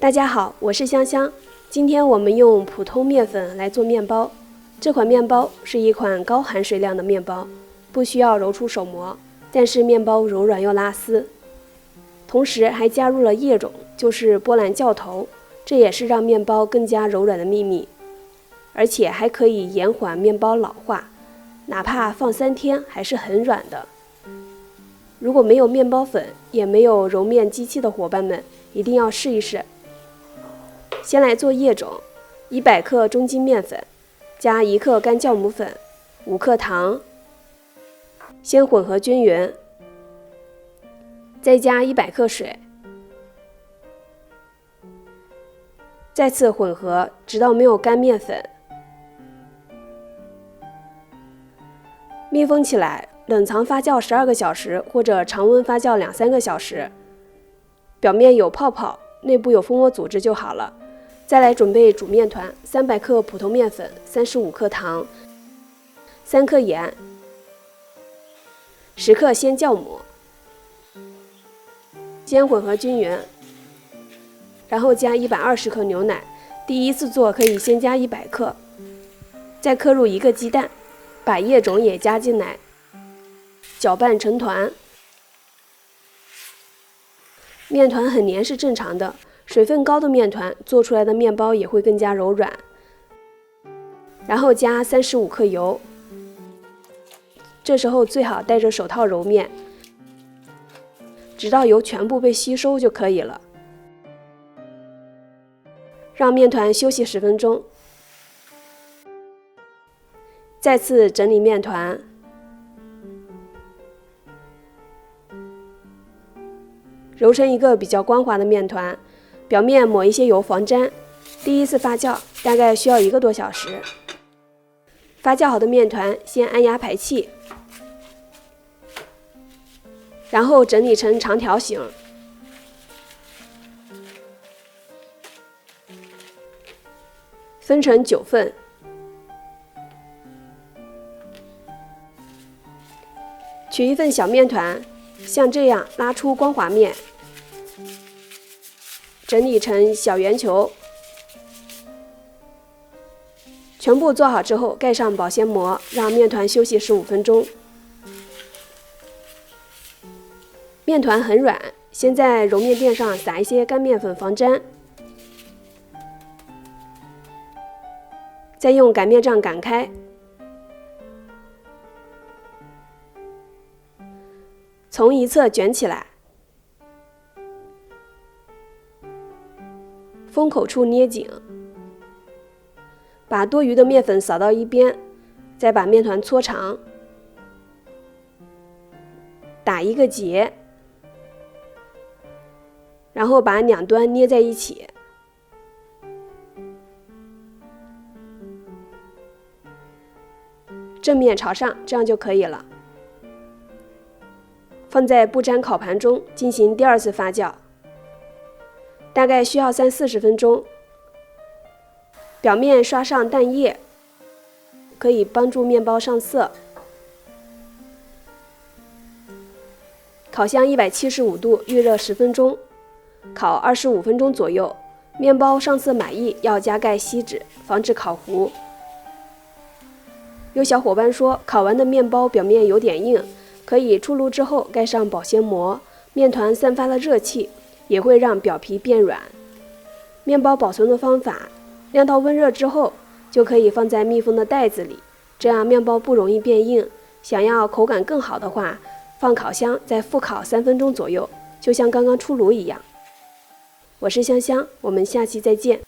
大家好，我是香香。今天我们用普通面粉来做面包。这款面包是一款高含水量的面包，不需要揉出手模，但是面包柔软又拉丝。同时还加入了液种，就是波兰酵头，这也是让面包更加柔软的秘密。而且还可以延缓面包老化，哪怕放3天还是很软的。如果没有面包粉，也没有揉面机器的伙伴们，一定要试一试。先来做液种，100克中筋面粉，加1克干酵母粉，5克糖，先混合均匀，再加100克水，再次混合，直到没有干面粉。密封起来，冷藏发酵12个小时，或者常温发酵2-3个小时。表面有泡泡，内部有蜂窝组织就好了。再来准备煮面团，300克普通面粉，35克糖，3克盐，10克鲜酵母，先混合均匀，然后加120克牛奶。第一次做可以先加100克，再刻入1个鸡蛋，把液种也加进来，搅拌成团。面团很黏是正常的，水分高的面团做出来的面包也会更加柔软。然后加35克油，这时候最好戴着手套揉面，直到油全部被吸收就可以了。让面团休息10分钟，再次整理面团，揉成一个比较光滑的面团，表面抹一些油防粘。第一次发酵大概需要1个多小时。发酵好的面团先按压排气，然后整理成长条形，分成9份。取一份小面团，像这样拉出光滑面，整理成小圆球。全部做好之后，盖上保鲜膜，让面团休息15分钟。面团很软，先在揉面垫上撒一些干面粉防粘，再用擀面杖擀开，从一侧卷起来，封口处捏紧，把多余的面粉扫到一边，再把面团搓长，打一个结，然后把2端捏在一起，正面朝上，这样就可以了。放在不粘烤盘中进行第2次发酵，大概需要30-40分钟。表面刷上蛋液，可以帮助面包上色。烤箱175度预热10分钟，烤25分钟左右。面包上色满意，要加盖锡纸，防止烤糊。有小伙伴说，烤完的面包表面有点硬，可以出炉之后盖上保鲜膜，面团散发了热气，也会让表皮变软。面包保存的方法，晾到温热之后，就可以放在密封的袋子里，这样面包不容易变硬。想要口感更好的话，放烤箱再复烤3分钟左右，就像刚刚出炉一样。我是香香，我们下期再见。